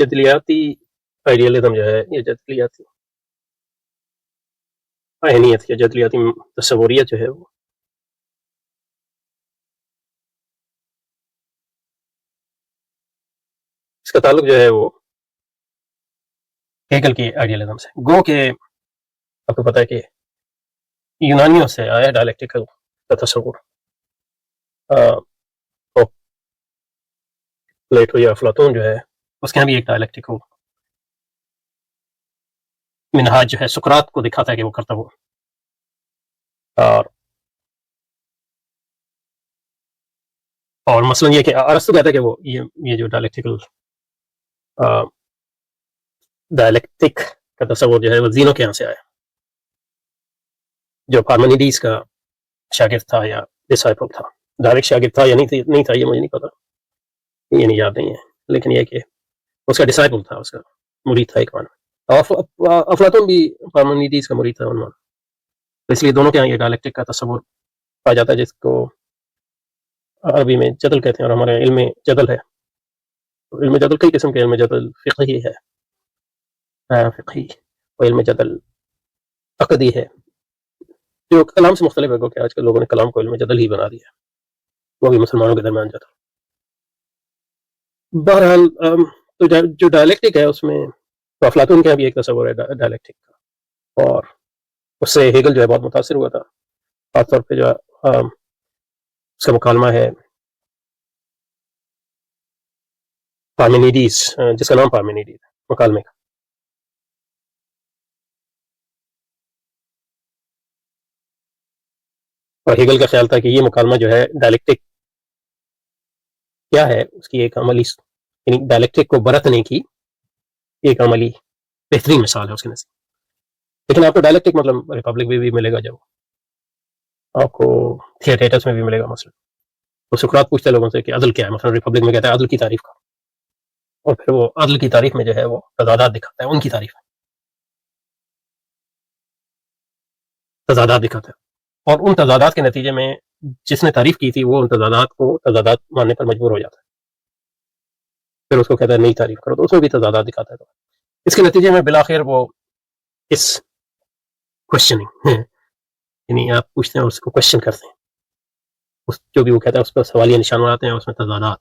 جدلیاتی idealism جو ہے یہ جدلیاتی اہمیت یا جدلیاتی تصوریت جو ہے وہ اس کا تعلق جو ہے وہ ہیگل کی آئیڈیالزم سے، گو کہ آپ کو پتا ہے کہ یونانیوں سے آیا ڈائلیکٹیکل کا تصور، پلیٹو یا افلاطون جو ہے اس کے یہاں بھی ایک ڈائلیکٹیکل منہاج جو ہے سقراط کو دکھاتا ہے کہ وہ کرتا وہ، اور مثلا یہ کہ ارسطو کہتا ہے کہ وہ یہ جو ڈائلیکٹک کا تصور جو ہے وہ زینو کے یہاں سے آیا، جو پارمینیڈیز کا شاگرد تھا یا ڈسائپل تھا، ڈائریکٹ شاگرد تھا یا نہیں تھا یہ مجھے نہیں پتا، یہ نہیں یاد نہیں ہے، لیکن یہ کہ اس کا ڈسائپل تھا، اس کا مرید تھا ایک معنی، افلاطون بھی پارمینیڈیز کا مرید تھا عنوان، اس لیے دونوں کے یہاں یہ ڈائلیکٹک کا تصور پایا جاتا ہے، جس کو عربی میں جدل کہتے ہیں، اور ہمارے علم جدل ہے، علم جدل کئی قسم کے علم جدل فقہی ہے، فقہی اور علم جدل عقدی ہے، جو کلام سے مختلف ہے، کہ آج کل لوگوں نے کلام کو علم جدل ہی بنا دیا، وہ بھی مسلمانوں کے درمیان جدل۔ بہرحال تو جو ڈائلیکٹک ہے اس میں تو افلاطون کا بھی ایک تصور ہے ڈائلیکٹک کا، اور اس سے ہیگل جو ہے بہت متاثر ہوا تھا، خاص طور پہ جو اس کا مکالمہ ہے پارمینیڈیز، جس کا نام پارمینیڈیز ہے، مکالمے کا، اور ہیگل کا خیال تھا کہ یہ مکالمہ جو ہے ڈائلیکٹک کیا ہے اس کی ایک عملی، یعنی ڈائلیکٹک کو برتنے کی ایک عملی بہترین مثال ہے اس کے نزدیک۔ لیکن آپ کو ڈائلیکٹک مطلب ریپبلک میں بھی ملے گا، جب آپ کو تھیٹیٹس میں بھی ملے گا، مثلا تو سقراط پوچھتے لوگوں سے کہ عدل کیا ہے، مثلا ریپبلک میں کہتا ہے عدل کی تعریف کا، اور پھر وہ عدل کی تعریف میں جو ہے وہ تضادات دکھاتا ہے، ان کی تعریف تضادات دکھاتا ہے، اور ان تضادات کے نتیجے میں جس نے تعریف کی تھی وہ ان تضادات ماننے پر مجبور ہو جاتا ہے، پھر اس کو کہتا ہے نئی تعریف کرو، تو اس میں بھی تضادات دکھاتا ہے، تو اس کے نتیجے میں بالآخر وہ اس کوشچننگ یعنی آپ پوچھتے ہیں اور اس کو کوشچن کرتے ہیں، اس جو بھی وہ کہتا ہے اس پر سوالیہ نشان بناتے ہیں، اس میں تضادات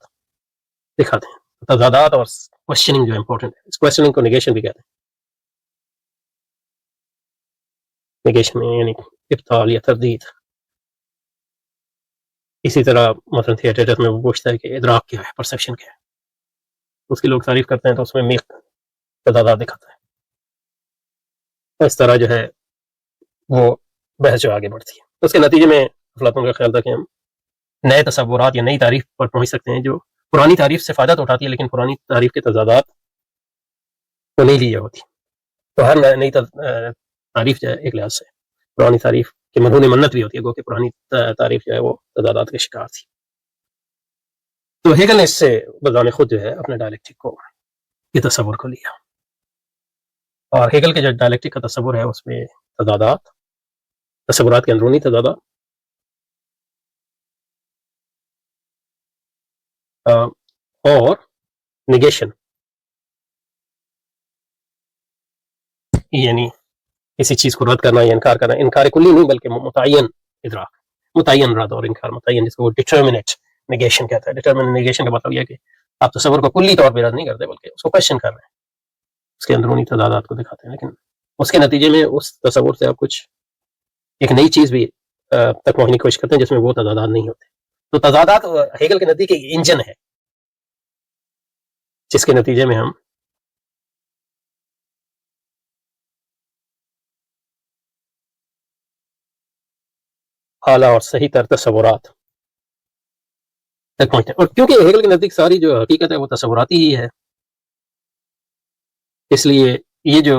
دکھاتے ہیں، تضادات اور کوشچننگ جو امپورٹنٹ ہے، اس کوشچننگ کو نیگیشن بھی کہتے ہیں، نیگیشن یعنی ابطال یا تردید۔ اسی طرح مثلا تھیٹر میں وہ پوچھتا ہے کہ ادراک کیا ہے، پرسیپشن کیا ہے، اس کی لوگ تعریف کرتے ہیں تو اس میں تضادات دکھاتا ہے، اس طرح جو ہے وہ بحث جو آگے بڑھتی ہے۔ اس کے نتیجے میں افلاطون کا خیال تھا کہ ہم نئے تصورات یا نئی تعریف پر پہنچ سکتے ہیں جو پرانی تعریف سے فائدہ تو اٹھاتی ہے، لیکن پرانی تعریف کے تضادات کو نہیں لی ہوتی، تو ہر نئی تعریف جو ہے ایک لحاظ سے پرانی تعریف کی مرہون منت بھی ہوتی ہے، گو کہ پرانی تعریف جو ہے وہ تضادات کے شکار تھی۔ تو ہیگل نے اس سے بذان خود جو ہے اپنے ڈائلیکٹک کو یہ تصور کو لیا، اور ہیگل کے جو ڈائلیکٹک کا تصور ہے اس میں تضادات، تصورات کے اندرونی تضادات، اور نیگیشن، یعنی کسی چیز کو رد کرنا یا انکار کرنا، انکار کلی نہیں بلکہ متعین ادراک، متعین رد اور انکار، متعین جس کو وہ ڈٹرمنیٹ نیگیشن کہتا ہے۔ ڈٹرمنیٹ نیگیشن کا مطلب یہ ہے کہ آپ تصور کو کلی طور پہ رد نہیں کرتے بلکہ اس کو کویشچن کر رہے ہیں، اس کے اندرونی تضادات کو دکھاتے ہیں، لیکن اس کے نتیجے میں اس تصور سے آپ کچھ ایک نئی چیز بھی تک پہنچنے کی کوشش کرتے ہیں جس میں وہ تضادات نہیں ہوتے۔ تو تضادات ہیگل کے نزدیک ایک انجن ہے جس کے نتیجے میں ہم اعلیٰ اور صحیح تر تصورات تک پہنچتے ہیں، اور کیونکہ ہیگل کے نزدیک ساری جو حقیقت ہے وہ تصوراتی ہی ہے، اس لیے یہ جو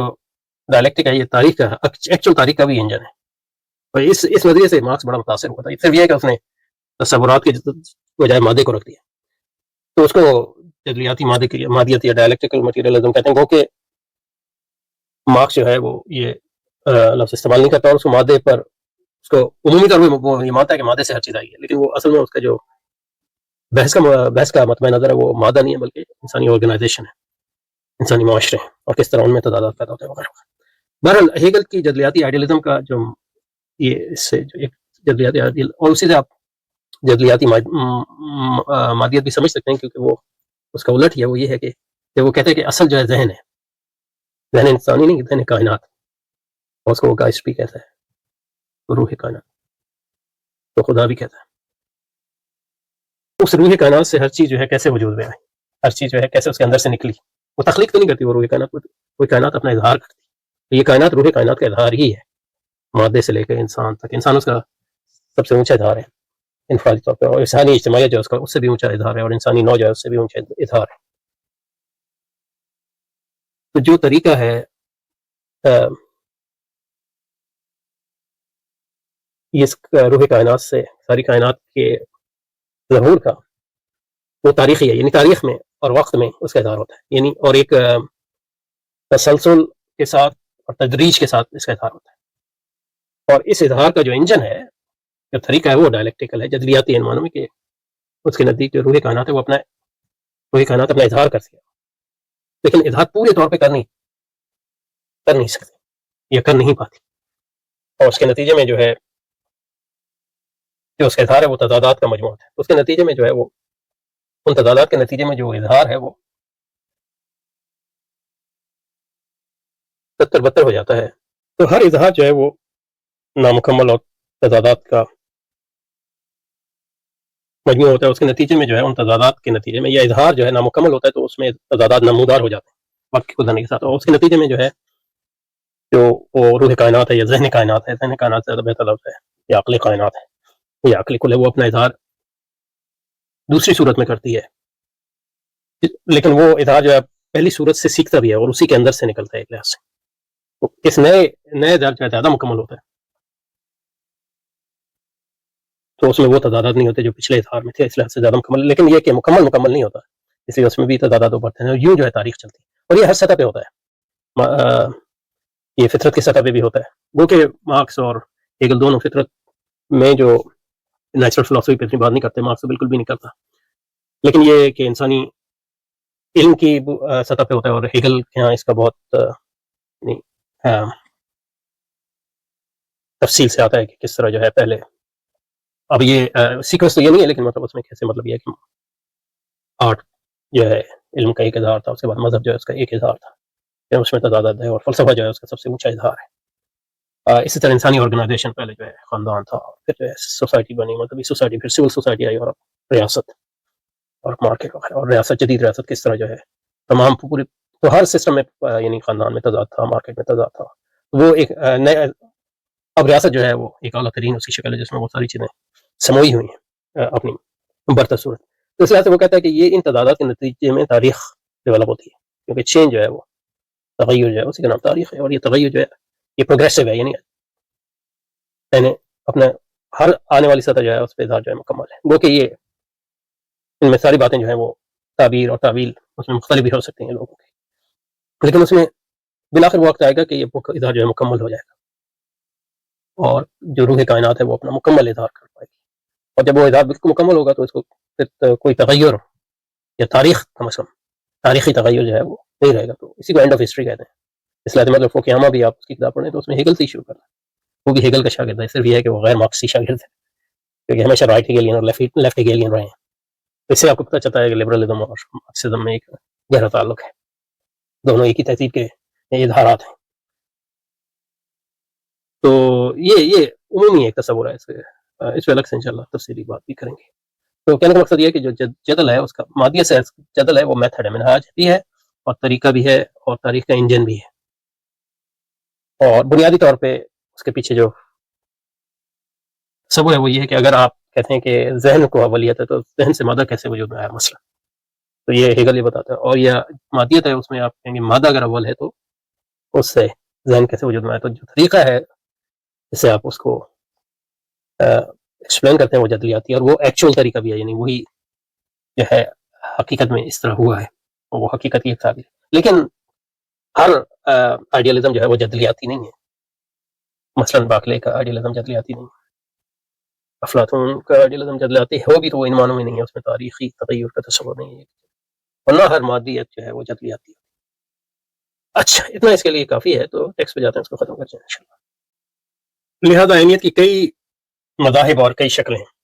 ڈائلیکٹک ہے یہ تاریخ کا ایکچوئل تاریخ کا بھی انجن ہے، اور اس نظریے سے مارکس بڑا متاثر ہوا تھا۔ صرف یہ ہے کہ اس نے تصورات کے بجائے مادے کو رکھ دیا، تو اس کو جدلیاتی مادیت یا ڈائلیکٹیکل مٹیریلزم کہتے ہیں، گو کہ مارکس جو ہے وہ یہ لفظ استعمال نہیں کرتا، اور اس کو مادے پر اس کو عمومی طور پہ وہ یہ مانتا ہے کہ مادے سے ہر چیز آئی ہے، لیکن وہ اصل میں اس کا جو بحث کا مطمع نظر ہے وہ مادہ نہیں ہے بلکہ انسانی آرگنائزیشن ہے، انسانی معاشرے ہیں اور کس طرح ان میں تضادات پیدا ہوتے ہیں وغیرہ وغیرہ۔ بہرحال ہیگل کی جدلیاتی آئیڈیلزم کا جو یہ اس سے جو ایک جدلیاتی آئیڈیل، اور اسی سے آپ جدلیاتی مادیت بھی سمجھ سکتے ہیں، کیونکہ وہ اس کا الٹ ہی ہے۔ وہ یہ ہے کہ وہ کہتے ہیں کہ اصل جو ہے ذہن ہے، ذہن انسانی نہیں، ذہن کائنات، اور اس کو وہ گائسٹ بھی کہتا ہے، روح کائنات، تو خدا بھی کہتا ہے۔ اس روح کائنات سے ہر چیز جو ہے کیسے وجود میں آئی، ہر چیز جو ہے کیسے اس کے اندر سے نکلی۔ وہ تخلیق تو نہیں کرتی وہ روح کائنات، کوئی کائنات اپنا اظہار کرتی، یہ کائنات روح کائنات کا اظہار ہی ہے، مادے سے لے کے انسان تک۔ انسان اس کا سب سے اونچا اظہار ہے انفرادی طور پہ، اور انسانی اجتماعیت جو ہے اس سے بھی اونچا اظہار ہے، اور انسانی نوع جو ہے اس سے بھی اونچا اظہار ہے۔ تو جو طریقہ ہے اس روح کائنات سے ساری کائنات کے ظہور کا، وہ تاریخی ہے، یعنی تاریخ میں اور وقت میں اس کا اظہار ہوتا ہے، یعنی اور ایک تسلسل کے ساتھ اور تدریج کے ساتھ اس کا اظہار ہوتا ہے۔ اور اس اظہار کا جو انجن ہے، جو طریقہ ہے، وہ ڈائلیکٹیکل ہے، جدلیاتی ان معنوں میں کہ اس کے نزدیک جو روح کائنات ہے وہ روح کائنات اپنا اظہار کرتی ہے، لیکن اظہار پورے طور پہ کر نہیں سکتی یا کر نہیں پاتی، اور اس کے نتیجے میں جو ہے جو اس کا اظہار ہے وہ تضادات کا مجموعہ ہے۔ اس کے نتیجے میں جو ہے وہ ان تضادات کے نتیجے میں جو اظہار ہے وہ تتر بتر ہو جاتا ہے۔ تو ہر اظہار جو ہے وہ نامکمل اور تضادات کا مجموعہ ہوتا ہے۔ اس کے نتیجے میں جو ہے ان تضادات کے نتیجے میں یہ اظہار جو ہے نامکمل ہوتا ہے، تو اس میں تضادات نمودار ہو جاتے ہیں وقت کے گزرنے کے ساتھ، اور اس کے نتیجے میں جو ہے جو وہ روح کائنات ہے یا ذہن کائنات ہے، ذہن کائنات سے زیادہ بہتر لفظ ہے، یا عقل کائنات ہے یا عقل کل ہے، وہ اپنا اظہار دوسری صورت میں کرتی ہے، لیکن وہ اظہار جو ہے پہلی صورت سے سیکھتا بھی ہے اور اسی کے اندر سے نکلتا ہے ایک لحاظ سے۔ اس نئے اظہار جو ہے زیادہ مکمل ہوتا ہے، تو اس میں وہ تضادات نہیں ہوتے جو پچھلے اظہار میں تھے، اس لحاظ سے زیادہ مکمل، لیکن یہ کہ مکمل نہیں ہوتا، اس لیے اس میں بھی تضادات ابھرتے ہیں، یوں جو ہے تاریخ چلتی ہے، اور یہ ہر سطح پہ ہوتا ہے، یہ فطرت کی سطح پہ بھی ہوتا ہے۔ وہ کہ مارکس اور ہیگل دونوں فطرت میں جو نیچرل فلسفی پہ اتنی بات نہیں کرتے، مارکس بالکل بھی نہیں کرتا، لیکن یہ کہ انسانی علم کی سطح پہ ہوتا ہے، اور ہیگل کے ہاں اس کا بہت تفصیل سے آتا ہے کہ کس طرح جو ہے پہلے، اب یہ سیکوینس تو یہ نہیں ہے، لیکن مطلب اس میں کیسے، مطلب یہ کہ آرٹ جو ہے علم کا ایک اظہار تھا، اس کے بعد مذہب جو ہے اس کا ایک اظہار تھا، پھر اس میں تضادات ہے، اور فلسفہ جو ہے اس کا سب سے اونچا اظہار ہے۔ اسی طرح انسانی آرگنائزیشن پہلے جو ہے خاندان تھا، پھر جو ہے سوسائٹی بنی، مطلب سوسائٹی، پھر سول سوسائٹی آئی، اور ریاست اور مارکیٹ وغیرہ، اور ریاست، جدید ریاست کس طرح جو ہے تمام پوری، تو ہر سسٹم میں یعنی خاندان میں تضاد تھا، مارکیٹ میں تضاد تھا، وہ ایک نئے، اب ریاست جو ہے وہ ایک اعلیٰ ترین اس کی شکل ہے جس میں وہ ساری چیزیں سموئی ہوئی ہیں اپنی برتر صورت۔ تو اس لحاظ سے وہ کہتا ہے کہ یہ ان تضادات کے نتیجے میں تاریخ ڈیولپ ہوتی ہے، کیونکہ چینج جو ہے وہ تغیر جو ہے اسی کا نام تاریخ ہے، اور یہ تغیر جو ہے یہ پروگریسو ہے، یعنی اپنا ہر آنے والی سطح جو ہے اس پہ اظہار جو ہے مکمل ہے، وہ کہ یہ ان میں ساری باتیں جو ہیں وہ تعبیر اور تعویل اس میں مختلف بھی ہو سکتی ہیں لوگوں کی، لیکن اس میں بالآخر وہ وقت آئے گا کہ یہ اظہار جو ہے مکمل ہو جائے گا، اور جو روح کائنات ہے وہ اپنا مکمل اظہار کر پائے گی، اور جب وہ اظہار بالکل مکمل ہوگا تو اس کو پھر کوئی تغیر یا تاریخ کم از کم تاریخی تغیر جو ہے وہ نہیں رہے گا، تو اسی کو اینڈ آف ہسٹری کہتے ہیں۔ اس لیے مطلب فوکیاما بھی آپ اس کی کتاب پڑھیں تو اس میں ہیگل سے شروع کرنا ہے، وہ بھی ہیگل کا شاگرد ہے، صرف یہ ہے کہ وہ غیر مارکسی شاگرد ہے، کیونکہ ہمیشہ رائٹ ہیگیلین اور لیفٹ ہیگیلین رہے ہیں۔ اس سے آپ کو پتہ چلتا ہے کہ لبرلزم اور مارکسزم میں ایک گہرا تعلق ہے، دونوں ایک ہی تہذیب کے اظہارات ہیں۔ تو یہ عمومی ایک تصور ہے، اس پہ الگ سے انشاءاللہ تفصیلی بات بھی کریں گے۔ تو کہنے کا مقصد یہ ہے کہ جو جدل ہے اس کا مادیت سے جدل ہے، وہ میتھڈ ہے، منہاج بھی ہے اور طریقہ بھی ہے اور تاریخ کا انجن بھی ہے، اور بنیادی طور پہ اس کے پیچھے جو تصور ہے وہ یہ ہے کہ اگر آپ کہتے ہیں کہ ذہن کو اولیت ہے تو ذہن سے مادہ کیسے وجود میں آیا مسئلہ، تو یہ ہیگل یہ بتاتا ہے، اور یا مادیت ہے اس میں آپ کہیں گے مادہ اگر اول ہے تو اس سے ذہن کیسے وجود میں آیا، تو جو طریقہ ہے جس سے آپ اس کو ایکسپلین کرتے ہیں وہ جدلیاتی ہے، اور وہ ایکچوئل طریقہ بھی ہے، یعنی وہی جو ہے حقیقت میں اس طرح ہوا ہے، اور وہ حقیقت کی ایک تعبیر ہے، لیکن ہر آئیڈیالزم جو ہے وہ جدلیاتی نہیں ہے، مثلا باقلے کا آئیڈیالزم جدلیاتی نہیں ہے، افلاطون کا آئیڈیالزم جدلیاتی ہو بھی تو وہ ان معنوں میں نہیں ہے، اس میں تاریخی تغیر کا تصور نہیں ہے، ورنہ ہر مادیت جو ہے وہ جدلیاتی ہے۔ اچھا اتنا اس کے لیے کافی ہے، تو ٹیکسٹ پہ جاتے ہیں، اس کو ختم کرتے ہیں انشاءاللہ۔ لہذا عینیت کی کئی مذاہب اور کئی شکلیں ہیں،